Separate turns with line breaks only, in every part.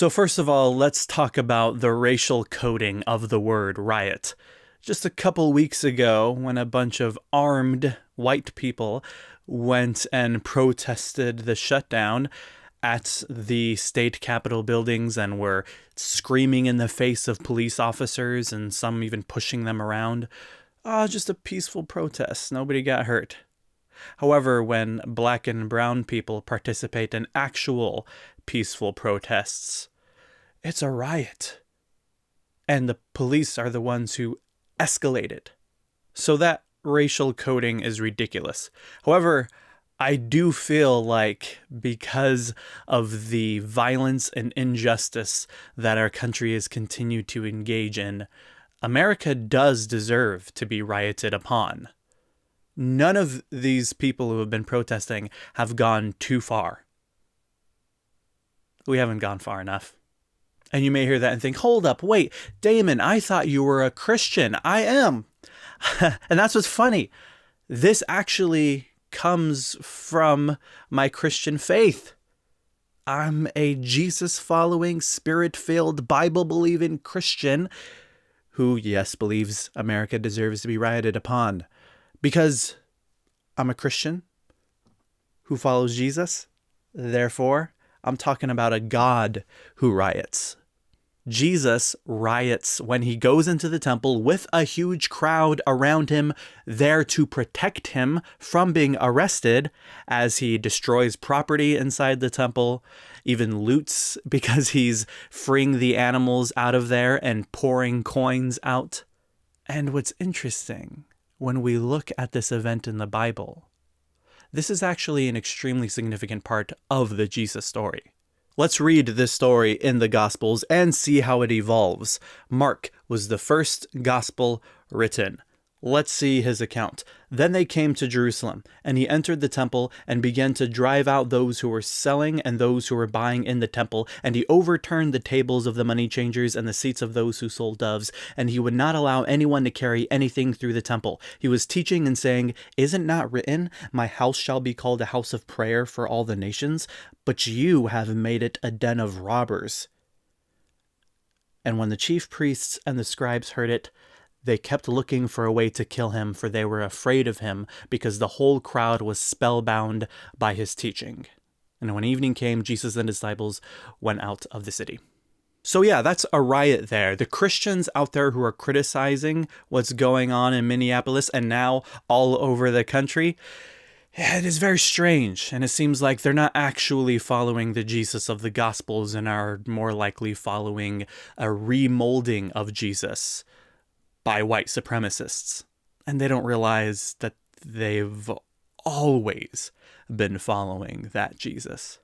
So first of all, let's talk about the racial coding of the word riot. Just a couple weeks ago, when a bunch of armed white people went and protested the shutdown at the state capitol buildings and were screaming in the face of police officers and some even pushing them around, just a peaceful protest. Nobody got hurt. However, when black and brown people participate in actual peaceful protests, it's a riot. And the police are the ones who escalate it. So that racial coding is ridiculous. However, I do feel like because of the violence and injustice that our country has continued to engage in, America does deserve to be rioted upon. None of these people who have been protesting have gone too far. We haven't gone far enough. And you may hear that and think, hold up, wait, Damon, I thought you were a Christian. I am. And that's what's funny. This actually comes from my Christian faith. I'm a Jesus-following, Spirit-filled, Bible-believing Christian who, yes, believes America deserves to be rioted upon. Because I'm a Christian who follows Jesus. Therefore, I'm talking about a God who riots. Jesus riots when he goes into the temple with a huge crowd around him there to protect him from being arrested as he destroys property inside the temple, even loots because he's freeing the animals out of there and pouring coins out. And what's interesting, when we look at this event in the Bible, this is actually an extremely significant part of the Jesus story. Let's read this story in the Gospels and see how it evolves. Mark was the first gospel written. Let's see his account. Then they came to Jerusalem, and he entered the temple and began to drive out those who were selling and those who were buying in the temple. And he overturned the tables of the money changers and the seats of those who sold doves. And he would not allow anyone to carry anything through the temple. He was teaching and saying, "Isn't not written, 'My house shall be called a house of prayer for all the nations'? But you have made it a den of robbers." And when the chief priests and the scribes heard it, they kept looking for a way to kill him, for they were afraid of him, because the whole crowd was spellbound by his teaching. And when evening came, Jesus and his disciples went out of the city. So yeah, that's a riot there. The Christians out there who are criticizing what's going on in Minneapolis and now all over the country, it is very strange. And it seems like they're not actually following the Jesus of the Gospels and are more likely following a remolding of Jesus by white supremacists. And they don't realize that they've always been following that Jesus.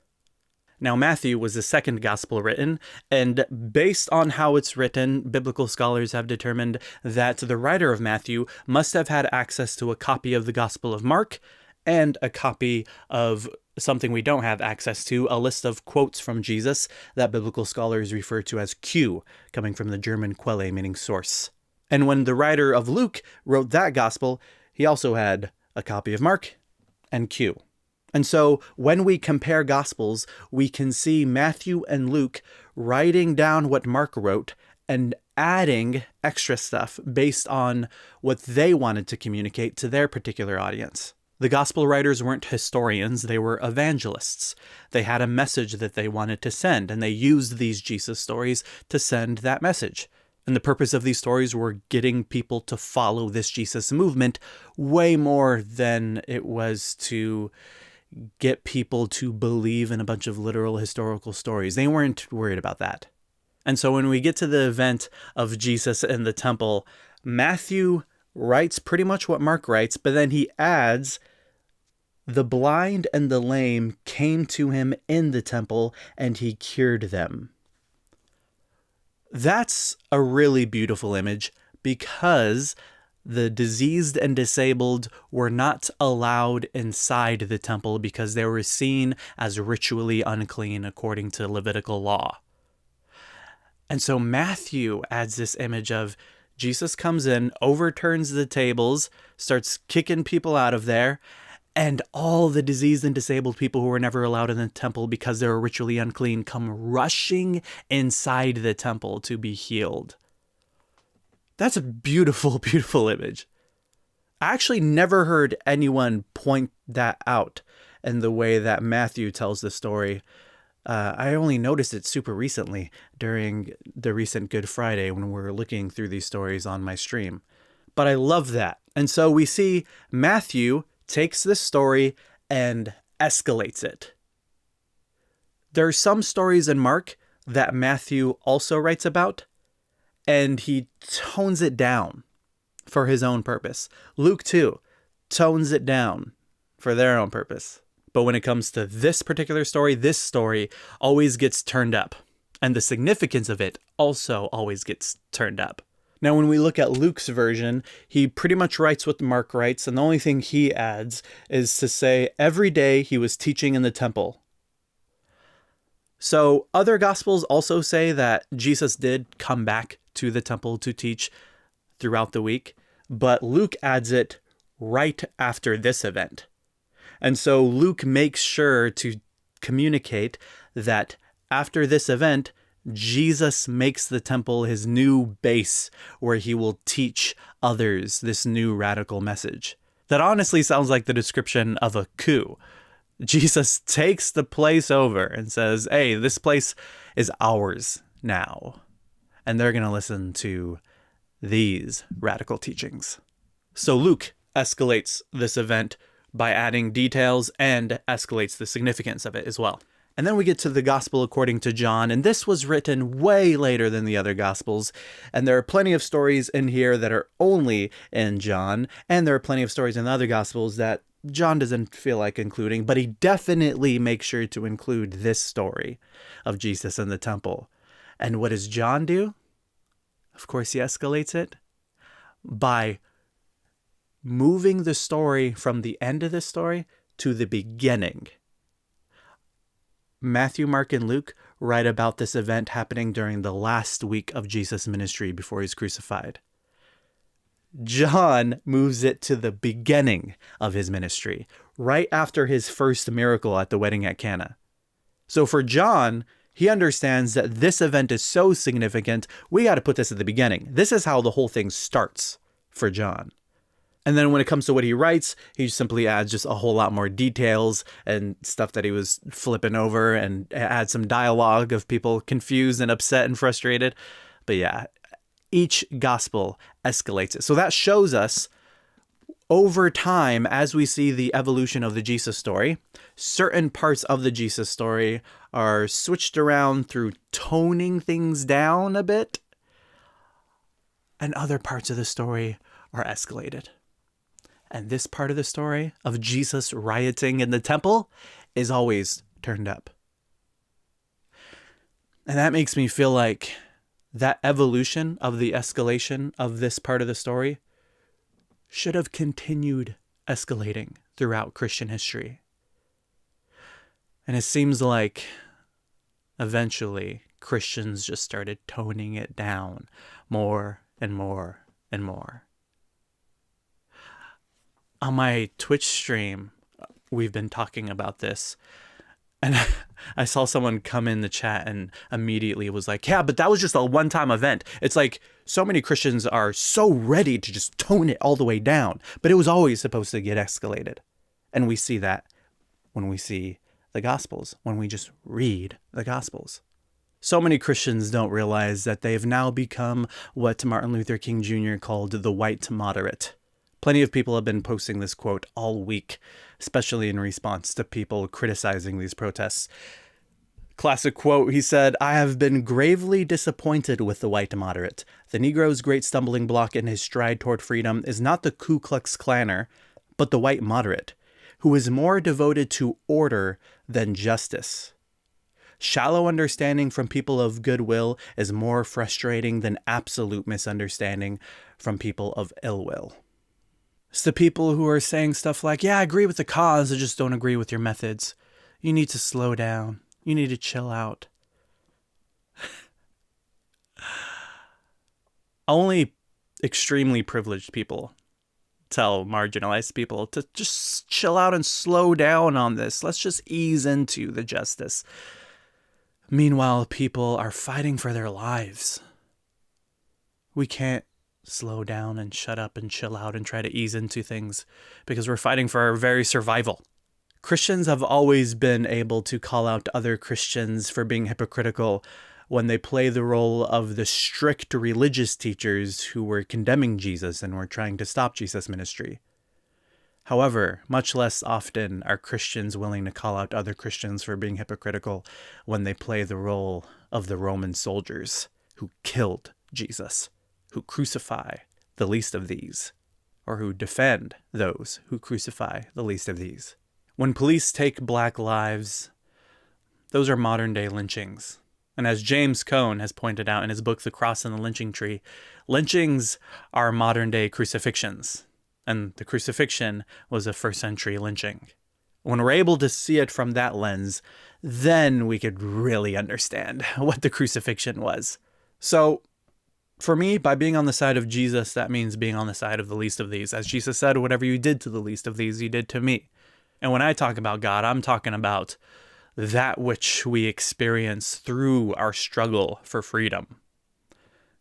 Now, Matthew was the second gospel written, and based on how it's written, biblical scholars have determined that the writer of Matthew must have had access to a copy of the Gospel of Mark and a copy of something we don't have access to, a list of quotes from Jesus that biblical scholars refer to as Q, coming from the German Quelle, meaning source. And when the writer of Luke wrote that gospel, he also had a copy of Mark and Q. And so when we compare gospels, we can see Matthew and Luke writing down what Mark wrote and adding extra stuff based on what they wanted to communicate to their particular audience. The gospel writers weren't historians, they were evangelists. They had a message that they wanted to send, and they used these Jesus stories to send that message. And the purpose of these stories were getting people to follow this Jesus movement way more than it was to get people to believe in a bunch of literal historical stories. They weren't worried about that. And so when we get to the event of Jesus in the temple, Matthew writes pretty much what Mark writes, but then he adds, "The blind and the lame came to him in the temple, and he cured them." That's a really beautiful image because the diseased and disabled were not allowed inside the temple because they were seen as ritually unclean according to Levitical law. And so Matthew adds this image of Jesus comes in, overturns the tables, starts kicking people out of there, And all the diseased and disabled people who were never allowed in the temple because they were ritually unclean come rushing inside the temple to be healed. That's a beautiful, beautiful image. I actually never heard anyone point that out in the way that Matthew tells the story. I only noticed it super recently during the recent Good Friday when we were looking through these stories on my stream. But I love that. And so we see Matthew takes this story and escalates it. There are some stories in Mark that Matthew also writes about, and he tones it down for his own purpose. Luke, too, tones it down for their own purpose. But when it comes to this particular story, this story always gets turned up. And the significance of it also always gets turned up. Now, when we look at Luke's version, he pretty much writes what Mark writes, and the only thing he adds is to say every day he was teaching in the temple. So other Gospels also say that Jesus did come back to the temple to teach throughout the week, but Luke adds it right after this event. And so Luke makes sure to communicate that after this event, Jesus makes the temple his new base where he will teach others this new radical message. That honestly sounds like the description of a coup. Jesus takes the place over and says, hey, this place is ours now. And they're going to listen to these radical teachings. So Luke escalates this event by adding details and escalates the significance of it as well. And then we get to the Gospel according to John, and this was written way later than the other Gospels. And there are plenty of stories in here that are only in John, and there are plenty of stories in the other Gospels that John doesn't feel like including, but he definitely makes sure to include this story of Jesus in the temple. And what does John do? Of course, he escalates it by moving the story from the end of the story to the beginning. Matthew, Mark, and Luke write about this event happening during the last week of Jesus' ministry before he's crucified. John moves it to the beginning of his ministry, right after his first miracle at the wedding at Cana. So for John, he understands that this event is so significant, we got to put this at the beginning. This is how the whole thing starts for John. And then when it comes to what he writes, he simply adds just a whole lot more details and stuff that he was flipping over and adds some dialogue of people confused and upset and frustrated. But yeah, each gospel escalates it. So that shows us over time, as we see the evolution of the Jesus story, certain parts of the Jesus story are switched around through toning things down a bit, and other parts of the story are escalated. And this part of the story of Jesus rioting in the temple is always turned up. And that makes me feel like that evolution of the escalation of this part of the story should have continued escalating throughout Christian history. And it seems like eventually Christians just started toning it down more and more and more. On my Twitch stream, we've been talking about this, and I saw someone come in the chat and immediately was like, yeah, but that was just a one-time event. It's like so many Christians are so ready to just tone it all the way down, but it was always supposed to get escalated. And we see that when we see the Gospels, when we just read the Gospels. So many Christians don't realize that they've now become what Martin Luther King Jr. called the white moderate. Plenty of people have been posting this quote all week, especially in response to people criticizing these protests. Classic quote, he said, "I have been gravely disappointed with the white moderate. The Negro's great stumbling block in his stride toward freedom is not the Ku Klux Klaner, but the white moderate, who is more devoted to order than justice. Shallow understanding from people of goodwill is more frustrating than absolute misunderstanding from people of ill will." It's the people who are saying stuff like, yeah, I agree with the cause, I just don't agree with your methods. You need to slow down. You need to chill out. Only extremely privileged people tell marginalized people to just chill out and slow down on this. Let's just ease into the justice. Meanwhile, people are fighting for their lives. We can't slow down and shut up and chill out and try to ease into things because we're fighting for our very survival. Christians have always been able to call out other Christians for being hypocritical when they play the role of the strict religious teachers who were condemning Jesus and were trying to stop Jesus' ministry. However, much less often are Christians willing to call out other Christians for being hypocritical when they play the role of the Roman soldiers who killed Jesus, who crucify the least of these, or who defend those who crucify the least of these. When police take black lives, those are modern-day lynchings. And as James Cone has pointed out in his book, The Cross and the Lynching Tree, lynchings are modern-day crucifixions. And the crucifixion was a first-century lynching. When we're able to see it from that lens, then we could really understand what the crucifixion was. So, for me, by being on the side of Jesus, that means being on the side of the least of these. As Jesus said, whatever you did to the least of these, you did to me. And when I talk about God, I'm talking about that which we experience through our struggle for freedom.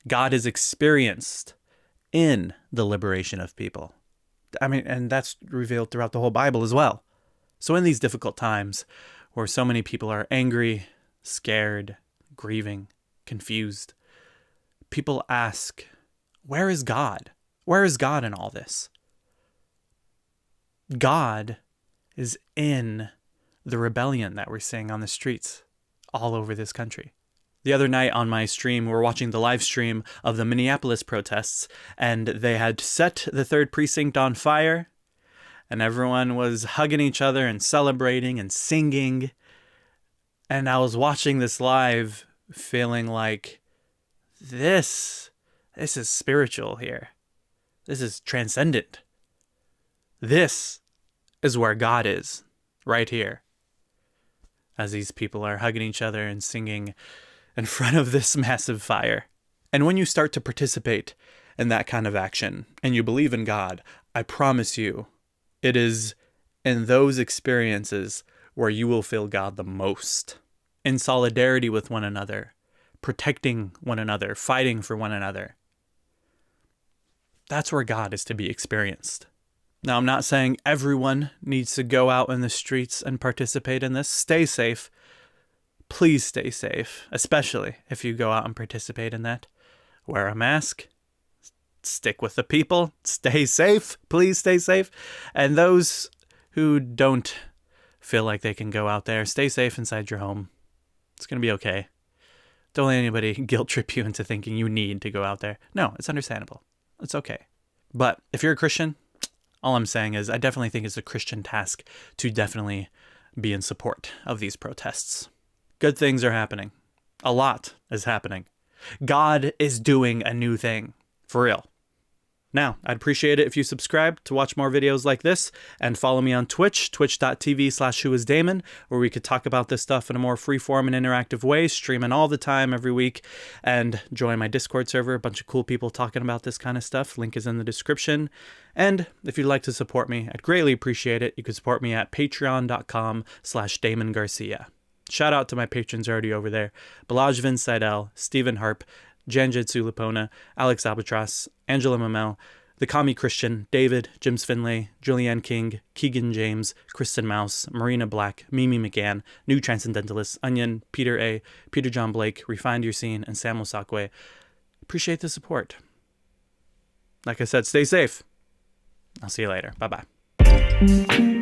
God is experienced in the liberation of people. And that's revealed throughout the whole Bible as well. So in these difficult times where so many people are angry, scared, grieving, confused, people ask, where is God? Where is God in all this? God is in the rebellion that we're seeing on the streets all over this country. The other night on my stream, we were watching the live stream of the Minneapolis protests, and they had set the 3rd precinct on fire, and everyone was hugging each other and celebrating and singing. And I was watching this live feeling like this is spiritual here. This is transcendent. This is where God is, right here, as these people are hugging each other and singing in front of this massive fire. And when you start to participate in that kind of action and you believe in God, I promise you, it is in those experiences where you will feel God the most. In solidarity with one another, protecting one another, fighting for one another. That's where God is to be experienced. Now, I'm not saying everyone needs to go out in the streets and participate in this. Stay safe. Please stay safe, especially if you go out and participate in that. Wear a mask. Stick with the people. Stay safe. Please stay safe. And those who don't feel like they can go out there, stay safe inside your home. It's going to be okay. Don't let anybody guilt trip you into thinking you need to go out there. No, it's understandable. It's okay. But if you're a Christian, all I'm saying is I definitely think it's a Christian task to definitely be in support of these protests. Good things are happening. A lot is happening. God is doing a new thing. For real. Now, I'd appreciate it if you subscribe to watch more videos like this and follow me on Twitch, twitch.tv/whoisdamon, where we could talk about this stuff in a more freeform and interactive way, streaming all the time every week, and join my Discord server, a bunch of cool people talking about this kind of stuff. Link is in the description. And if you'd like to support me, I'd greatly appreciate it. You can support me at patreon.com/Damon Garcia. Shout out to my patrons already over there. Balaj Vin Seidel, Stephen Harp, Janjitsu Lipona, Alex Albatross, Angela Mamel, The Commie Christian, David, Jims Finlay, Julianne King, Keegan James, Kristen Mouse, Marina Black, Mimi McGann, New Transcendentalist, Onion, Peter A., Peter John Blake, Refined Your Scene, and Samuel Sakwe. Appreciate the support. Like I said, stay safe. I'll see you later. Bye-bye.